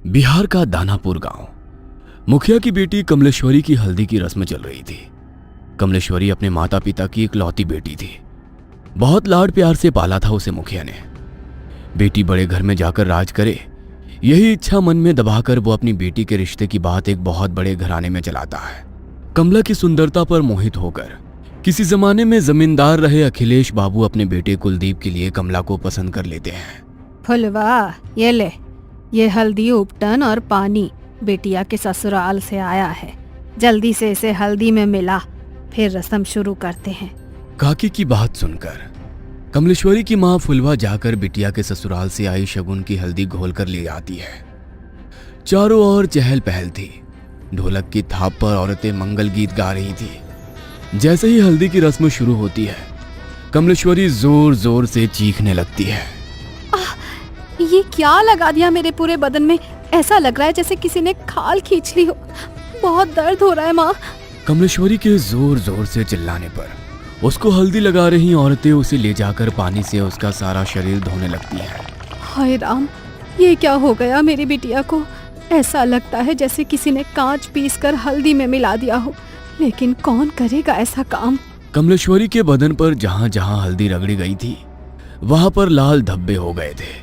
बिहार का दानापुर गांव। मुखिया की बेटी कमलेश्वरी की हल्दी की रस्म चल रही थी। कमलेश्वरी अपने माता पिता की इकलौती बेटी थी। बहुत लाड प्यार से पाला था उसे मुखिया ने। बेटी बड़े घर में जाकर राज करे, यही इच्छा मन में दबाकर वो अपनी बेटी के रिश्ते की बात एक बहुत बड़े घराने में चलाता है। कमला की सुंदरता पर मोहित होकर किसी जमाने में जमींदार रहे अखिलेश बाबू अपने बेटे कुलदीप के लिए कमला को पसंद कर लेते हैं। फुलवा, ये ले, ये हल्दी उपटन और पानी बेटिया के ससुराल से आया है। जल्दी से इसे हल्दी में मिला, फिर रस्म शुरू करते हैं। काकी की बात सुनकर कमलेश्वरी की माँ फुलवा जाकर बिटिया के ससुराल से आई शगुन की हल्दी घोल कर ले आती है। चारों ओर चहल पहल थी। ढोलक की थाप पर औरतें मंगल गीत गा रही थी। जैसे ही हल्दी की रस्म शुरू होती है, कमलेश्वरी जोर जोर से चीखने लगती है। ये क्या लगा दिया मेरे पूरे बदन में? ऐसा लग रहा है जैसे किसी ने खाल खींच ली हो। बहुत दर्द हो रहा है माँ। कमलेश्वरी के जोर जोर से चिल्लाने पर उसको हल्दी लगा रही औरतें उसे ले जाकर पानी से उसका सारा शरीर धोने लगती हैं। हाय राम, ये क्या हो गया मेरी बिटिया को? ऐसा लगता है जैसे किसी ने कांच पीसकर हल्दी में मिला दिया हो, लेकिन कौन करेगा ऐसा काम? कमलेश्वरी के बदन पर जहां जहां हल्दी रगड़ी गई थी, वहां पर लाल धब्बे हो गए थे।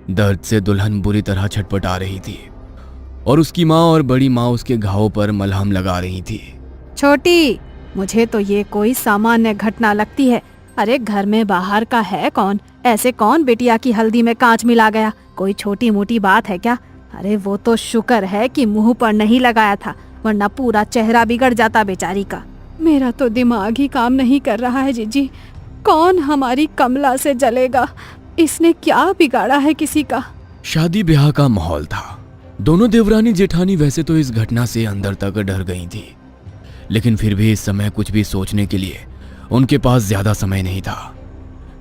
दर्द से दुल्हन बुरी तरह छटपटा रही थी और उसकी माँ और बड़ी माँ उसके घावों पर मलहम लगा रही थी। छोटी, मुझे तो ये कोई सामान्य घटना लगती है। अरे घर में बाहर का है कौन? ऐसे कौन बिटिया की हल्दी में कांच मिला गया? कोई छोटी मोटी बात है क्या? अरे वो तो शुक्र है कि मुंह पर नहीं लगाया था, वरना पूरा चेहरा बिगड़ जाता बेचारी का। मेरा तो दिमाग ही काम नहीं कर रहा है जीजी। कौन हमारी कमला से जलेगा? इसने क्या बिगाड़ा है किसी का? शादी ब्याह का माहौल था। दोनों देवरानी जेठानी वैसे तो इस घटना से अंदर तक डर गई थी, लेकिन फिर भी इस समय कुछ भी सोचने के लिए उनके पास ज्यादा समय नहीं था।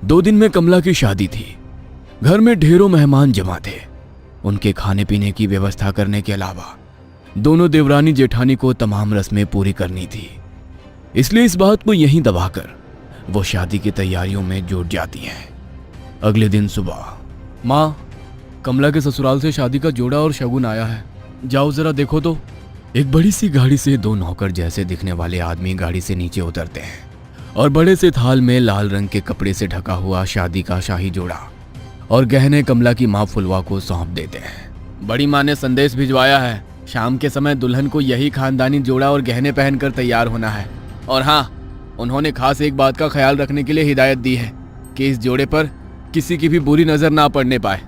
2 दिन में कमला की शादी थी। घर में ढेरों मेहमान जमा थे। उनके खाने पीने की व्यवस्था करने के अलावा दोनों देवरानी जेठानी को तमाम रस्में पूरी करनी थी। इसलिए इस बात को यहीं दबाकर वो शादी की तैयारियों में जुट जाती हैं। अगले दिन सुबह, माँ, कमला के ससुराल से शादी का जोड़ा और शगुन आया है, जाओ जरा देखो तो। एक बड़ी सी गाड़ी से 2 नौकर जैसे दिखने वाले आदमी गाड़ी से नीचे उतरते हैं और बड़े से थाल में लाल रंग के कपड़े से ढका हुआ शादी का शाही जोड़ा और गहने कमला की माँ फुलवा को सौंप देते हैं। बड़ी माँ ने संदेश भिजवाया है, शाम के समय दुल्हन को यही खानदानी जोड़ा और गहने पहनकर तैयार होना है। और हाँ, उन्होंने खास एक बात का ख्याल रखने के लिए हिदायत दी है कि इस जोड़े पर किसी की भी बुरी नजर ना पड़ने पाए।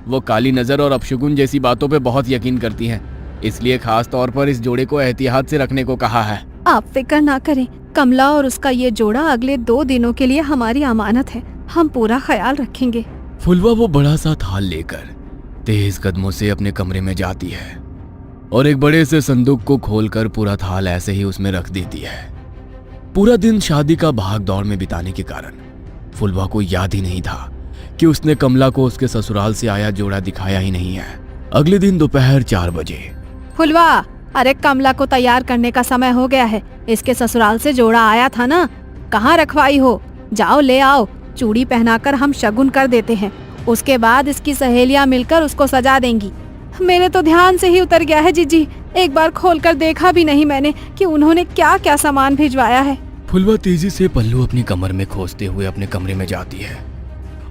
वो काली नजर और अपशगुन जैसी बातों पे बहुत यकीन करती हैं, इसलिए खास तौर पर इस जोड़े को एहतियात से रखने को कहा है। आप फिक्र ना करें, कमला और उसका ये जोड़ा अगले 2 दिनों के लिए हमारी अमानत है। हम पूरा ख्याल रखेंगे। फुलवा वो बड़ा सा थाल लेकर तेज कदमों से अपने कमरे में जाती है और एक बड़े से संदूक को खोलकर पूरा थाल ऐसे ही उसमें रख देती है। पूरा दिन शादी का भाग दौड़ में बिताने के कारण फुलवा को याद ही नहीं था कि उसने कमला को उसके ससुराल से आया जोड़ा दिखाया ही नहीं है। अगले दिन दोपहर 4 बजे, फुलवा, अरे कमला को तैयार करने का समय हो गया है। इसके ससुराल से जोड़ा आया था ना, कहाँ रखवाई हो? जाओ ले आओ। चूड़ी पहनाकर हम शगुन कर देते हैं, उसके बाद इसकी सहेलियां मिलकर उसको सजा देंगी। मेरे तो ध्यान से ही उतर गया है जीजी। एक बार खोलकर देखा भी नहीं मैंने कि उन्होंने क्या क्या सामान भिजवाया है। फुलवा तेजी से पल्लू अपनी कमर में खोसते हुए अपने कमरे में जाती है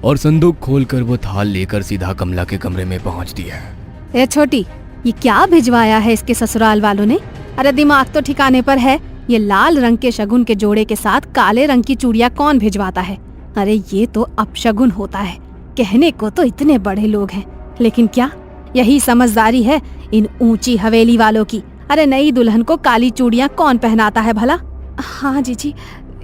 और संदूक खोलकर वो थाल लेकर सीधा कमला के कमरे में पहुंचती है। ए छोटी, ये क्या भिजवाया है इसके ससुराल वालों ने? अरे दिमाग तो ठिकाने पर है। ये लाल रंग के शगुन के जोड़े के साथ काले रंग की चूड़ियां कौन भिजवाता है? अरे ये तो अपशगुन होता है। कहने को तो इतने बड़े लोग हैं, लेकिन क्या यही समझदारी है इन ऊंची हवेली वालों की? अरे नई दुल्हन को काली चूड़ियां कौन पहनाता है भला? हाँ जीजी,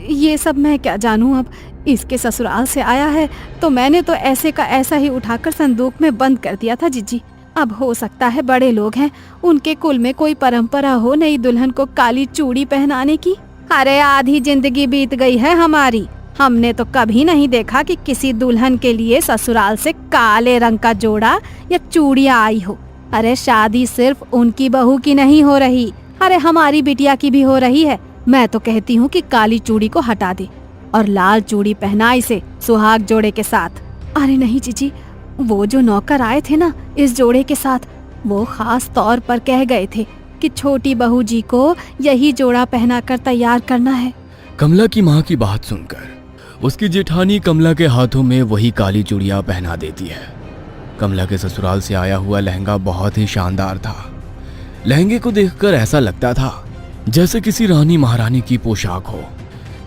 ये सब मैं क्या जानूं। अब इसके ससुराल से आया है तो मैंने तो ऐसे का ऐसा ही उठाकर संदूक में बंद कर दिया था जीजी। अब हो सकता है बड़े लोग हैं, उनके कुल में कोई परंपरा हो नई दुल्हन को काली चूड़ी पहनाने की। अरे आधी जिंदगी बीत गई है हमारी, हमने तो कभी नहीं देखा कि किसी दुल्हन के लिए ससुराल से काले रंग का जोड़ा या चूड़ियां आई हो। अरे शादी सिर्फ उनकी बहू की नहीं हो रही, अरे हमारी बिटिया की भी हो रही है। मैं तो कहती हूँ कि काली चूड़ी को हटा दे और लाल चूड़ी पहना इसे सुहाग जोड़े के साथ। अरे नहीं जीजी, वो जो नौकर आए थे ना इस जोड़े के साथ, वो खास तौर पर कह गए थे कि छोटी बहू जी को यही जोड़ा पहनाकर तैयार करना है। कमला की माँ की बात सुनकर उसकी जेठानी कमला के हाथों में वही काली चूड़ियां पहना देती है। कमला के ससुराल से आया हुआ लहंगा बहुत ही शानदार था। लहंगे को देखकर ऐसा लगता था जैसे किसी रानी महारानी की पोशाक हो।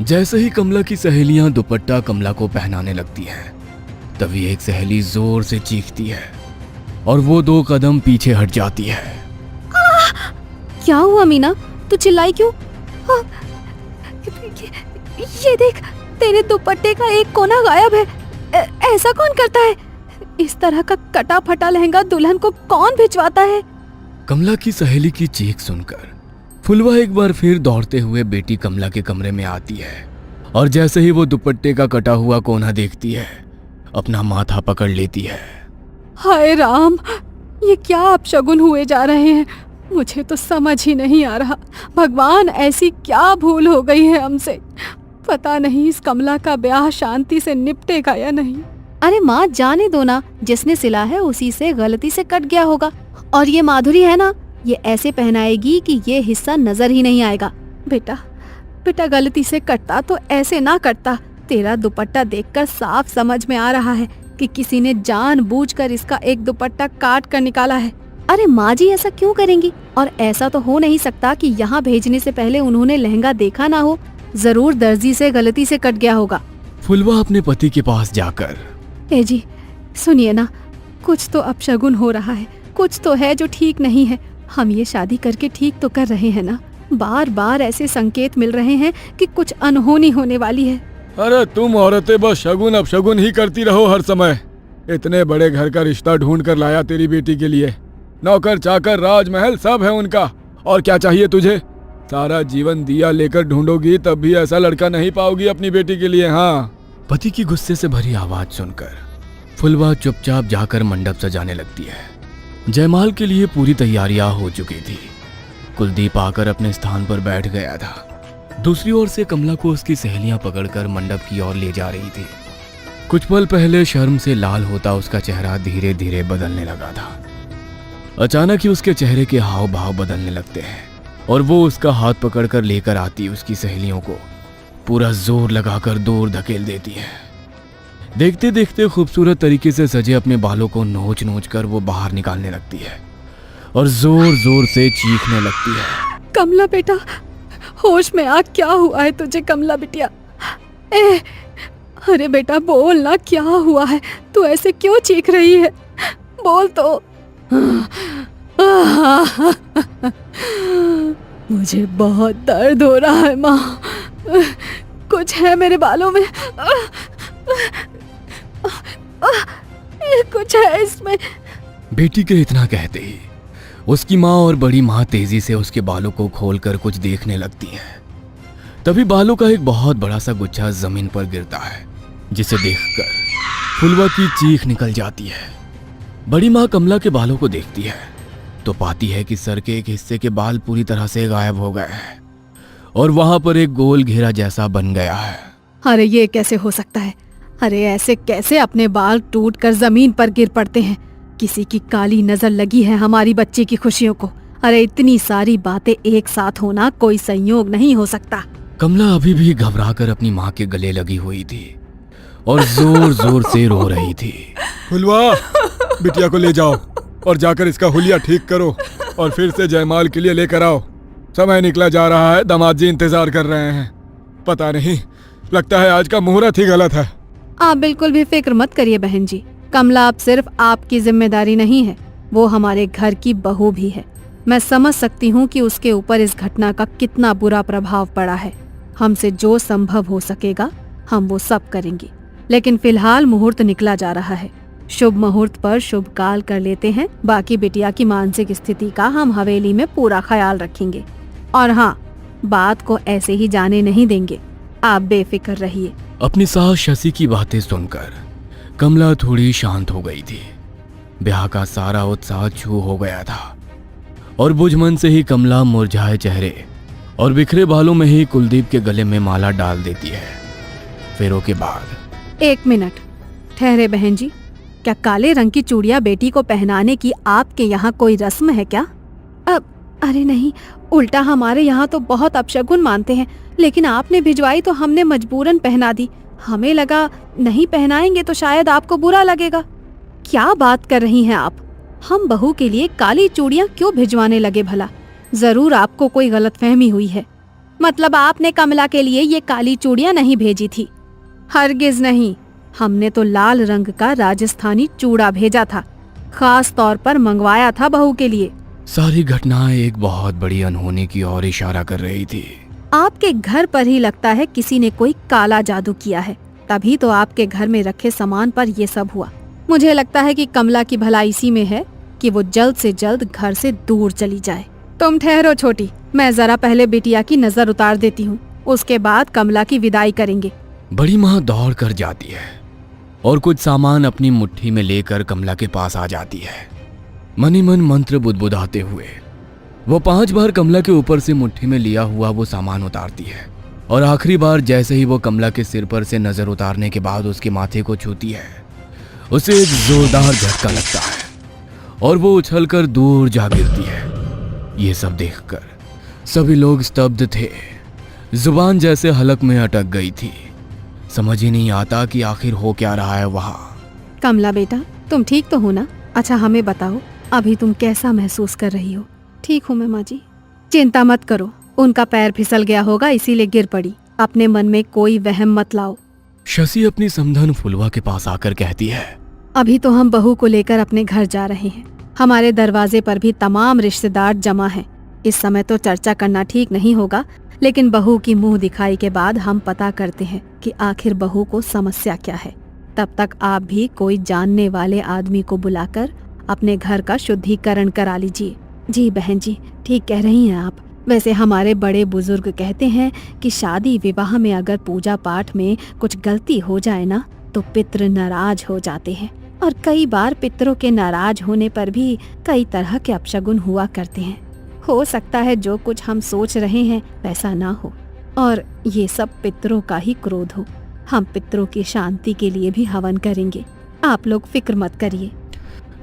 जैसे ही कमला की सहेलियां दुपट्टा कमला को पहनाने लगती हैं, तभी एक सहेली जोर से चीखती है और वो 2 कदम पीछे हट जाती है। क्या हुआ मीना, तू चिल्लाई क्यों? ये देख, तेरे दुपट्टे का एक कोना गायब है। ऐसा कौन करता है? इस तरह का कटा फटा लहंगा दुल्हन को कौन भिजवाता है? कमला की सहेली की चीख सुनकर फुलवा एक बार फिर दौड़ते हुए बेटी कमला के कमरे में आती है और जैसे ही वो दुपट्टे का कटा हुआ कोना देखती है, अपना माथा पकड़ लेती है। हाय राम, ये क्या अपशगुन हुए जा रहे हैं? मुझे तो समझ ही नहीं आ रहा। भगवान, ऐसी क्या भूल हो गई है हमसे? पता नहीं इस कमला का ब्याह शांति से निपटेगा या नहीं। अरे माँ, जाने दो ना, जिसने सिला है उसी से गलती से कट गया होगा। और ये माधुरी है ना, ये ऐसे पहनाएगी कि ये हिस्सा नजर ही नहीं आएगा। बेटा गलती से कटता तो ऐसे ना कटता। तेरा दुपट्टा देखकर साफ समझ में आ रहा है कि किसी ने जानबूझकर इसका एक दुपट्टा काट कर निकाला है। अरे माँ जी, ऐसा क्यों करेंगी? और ऐसा तो हो नहीं सकता कि यहाँ भेजने से पहले उन्होंने लहंगा देखा ना हो। जरूर दर्जी से गलती से कट गया होगा। फुलवा अपने पति के पास जाकर, ए जी, सुनिए ना, कुछ तो अपशगुन हो रहा है, कुछ तो है जो ठीक नहीं है। हम ये शादी करके ठीक तो कर रहे हैं ना? बार बार ऐसे संकेत मिल रहे हैं कि कुछ अनहोनी होने वाली है। अरे तुम औरतें बस शगुन अपशगुन ही करती रहो हर समय। इतने बड़े घर का रिश्ता ढूंढ कर लाया तेरी बेटी के लिए। नौकर चाकर राजमहल सब है उनका, और क्या चाहिए तुझे? सारा जीवन दिया लेकर ढूंढोगी तब भी ऐसा लड़का नहीं पाओगी अपनी बेटी के लिए। हाँ। पति की गुस्से से भरी आवाज सुनकर फुलवा चुपचाप जाकर मंडप सजाने लगती है। जयमाल के लिए पूरी तैयारियां हो चुकी थी। कुलदीप आकर अपने स्थान पर बैठ गया था। दूसरी ओर से कमला को उसकी सहेलियां पकड़कर मंडप की ओर ले जा रही थी। कुछ पल पहले शर्म से लाल होता उसका चेहरा धीरे धीरे बदलने लगा था। अचानक ही उसके चेहरे के हाव भाव बदलने लगते हैं और वो उसका हाथ पकड़कर लेकर आती उसकी सहेलियों को पूरा जोर लगाकर दूर धकेल देती है। देखते देखते खूबसूरत तरीके से सजे अपने बालों को नोच नोच कर वो बाहर निकालने लगती है और जोर जोर से चीखने लगती है। कमला बेटा, होश में आ, क्या हुआ है तुझे? कमला बिटिया, अरे बेटा बोल ना, क्या हुआ है? तू ऐसे क्यों चीख रही है? बोल तो। मुझे बहुत दर्द हो रहा है माँ, कुछ है मेरे बालों में, कुछ है इसमें। बेटी के इतना कहते ही उसकी माँ और बड़ी माँ तेजी से उसके बालों को खोलकर कुछ देखने लगती हैं। तभी बालों का एक बहुत बड़ा सा गुच्छा जमीन पर गिरता है, जिसे देखकर फुलवा की चीख निकल जाती है। बड़ी माँ कमला के बालों को देखती है तो पाती है कि सर के एक हिस्से के बाल पूरी तरह से गायब हो गए हैं और वहां पर एक गोल घेरा जैसा बन गया है। अरे ये कैसे हो सकता है? अरे ऐसे कैसे अपने बाल टूटकर जमीन पर गिर पड़ते हैं? किसी की काली नजर लगी है हमारी बच्ची की खुशियों को। अरे इतनी सारी बातें एक साथ होना कोई संयोग नहीं हो सकता। कमला अभी भी घबराकर अपनी माँ के गले लगी हुई थी और जोर जोर से रो रही थी। फुलवा, बिटिया को ले जाओ और जाकर इसका हुलिया ठीक करो और फिर से जयमाल के लिए लेकर आओ। समय निकला जा रहा है, दामाद जी इंतजार कर रहे हैं। पता नहीं, लगता है आज का मुहूर्त ही गलत है। आप बिल्कुल भी फिक्र मत करिए बहन जी। कमला अब सिर्फ आपकी जिम्मेदारी नहीं है, वो हमारे घर की बहू भी है। मैं समझ सकती हूँ कि उसके ऊपर इस घटना का कितना बुरा प्रभाव पड़ा है। हमसे जो संभव हो सकेगा हम वो सब करेंगे, लेकिन फिलहाल मुहूर्त निकला जा रहा है। शुभ मुहूर्त पर शुभ काल कर लेते हैं। बाकी बिटिया की मानसिक स्थिति का हम हवेली में पूरा ख्याल रखेंगे। और हाँ, बात को ऐसे ही जाने नहीं देंगे, आप बेफिक्र रहिए। अपनी सास शशि की बातें सुनकर कमला थोड़ी शांत हो गई थी। ब्याह का सारा उत्साह छू हो गया था और बुझमन से ही कमला मुरझाए चेहरे और बिखरे बालों में ही कुलदीप के गले में माला डाल देती है। फेरों के बाद 1 मिनट ठहरे बहन जी, क्या काले रंग की चूड़ियां बेटी को पहनाने की आपके यहाँ कोई रस्म है क्या? अरे नहीं, उल्टा हमारे यहाँ तो बहुत अपशगुन मानते हैं, लेकिन आपने भिजवाई तो हमने मजबूरन पहना दी। हमें लगा नहीं पहनाएंगे तो शायद आपको बुरा लगेगा। क्या बात कर रही हैं आप? हम बहू के लिए काली चूड़ियां क्यों भिजवाने लगे भला? जरूर आपको कोई गलतफहमी हुई है। मतलब आपने कमला के लिए ये काली चूड़ियां नहीं भेजी थी? हरगिज नहीं, हमने तो लाल रंग का राजस्थानी चूड़ा भेजा था, खास तौर पर मंगवाया था बहू के लिए। सारी घटनाएं एक बहुत बड़ी अनहोनी की ओर इशारा कर रही थी। आपके घर पर ही लगता है किसी ने कोई काला जादू किया है, तभी तो आपके घर में रखे सामान पर ये सब हुआ। मुझे लगता है कि कमला की भलाई इसी में है कि वो जल्द से जल्द घर से दूर चली जाए। तुम ठहरो छोटी, मैं जरा पहले बिटिया की नजर उतार देती हूँ, उसके बाद कमला की विदाई करेंगे। बड़ी माँ दौड़ कर जाती है और कुछ सामान अपनी मुट्ठी में लेकर कमला के पास आ जाती है। मनी मन मंत्र बुदबुदाते हुए वो 5 बार कमला के ऊपर से मुट्ठी में लिया हुआ वो सामान उतारती है और आखिरी बार जैसे ही वो कमला के सिर पर से नजर उतारने के बाद उसके माथे को छूती है, उसे एक जोरदार झटका लगता है और वो उछलकर दूर जा गिरती है। ये सब देखकर सभी लोग स्तब्ध थे, जुबान जैसे हलक में अटक गई थी। समझ ही नहीं आता कि आखिर हो क्या रहा है वहाँ। कमला बेटा, तुम ठीक तो हो ना? अच्छा हमें बताओ, अभी तुम कैसा महसूस कर रही हो? ठीक हूँ मैं माँ जी। चिंता मत करो, उनका पैर फिसल गया होगा इसीलिए गिर पड़ी। अपने मन में कोई वहम मत लाओ। शशि अपनी समधन फुलवा के पास आकर कहती है, अभी तो हम बहू को लेकर अपने घर जा रहे हैं। हमारे दरवाजे पर भी तमाम रिश्तेदार जमा हैं। इस समय तो चर्चा करना ठीक नहीं होगा, लेकिन बहू की मुंह दिखाई के बाद हम पता करते हैं कि आखिर बहू को समस्या क्या है। तब तक आप भी कोई जानने वाले आदमी को बुलाकर अपने घर का शुद्धिकरण करा लीजिए। जी बहन जी, ठीक कह रही हैं आप। वैसे हमारे बड़े बुजुर्ग कहते हैं कि शादी विवाह में अगर पूजा पाठ में कुछ गलती हो जाए ना तो पितृ नाराज हो जाते हैं, और कई बार पितरों के नाराज होने पर भी कई तरह के अपशगुन हुआ करते हैं। हो सकता है जो कुछ हम सोच रहे हैं वैसा ना हो और ये सब पितरों का ही क्रोध हो। हम पितरों की शांति के लिए भी हवन करेंगे, आप लोग फिक्र मत करिए।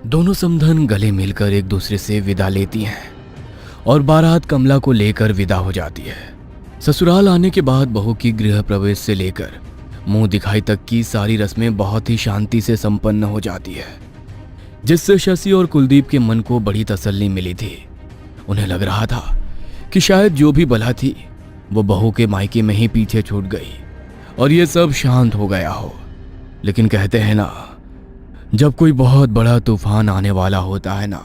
दोनों समधन गले मिलकर एक दूसरे से विदा लेती हैं और बारात कमला को लेकर विदा हो जाती है। ससुराल आने के बाद बहू की गृह प्रवेश से लेकर मुंह दिखाई तक की सारी रस्में बहुत ही शांति से संपन्न हो जाती है, जिससे शशि और कुलदीप के मन को बड़ी तसल्ली मिली थी। उन्हें लग रहा था कि शायद जो भी बला थी वो बहू के मायके में ही पीछे छूट गई और ये सब शांत हो गया हो। लेकिन कहते हैं ना, जब कोई बहुत बड़ा तूफान आने वाला होता है ना,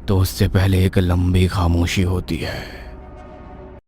तो उससे पहले एक लंबी खामोशी होती है।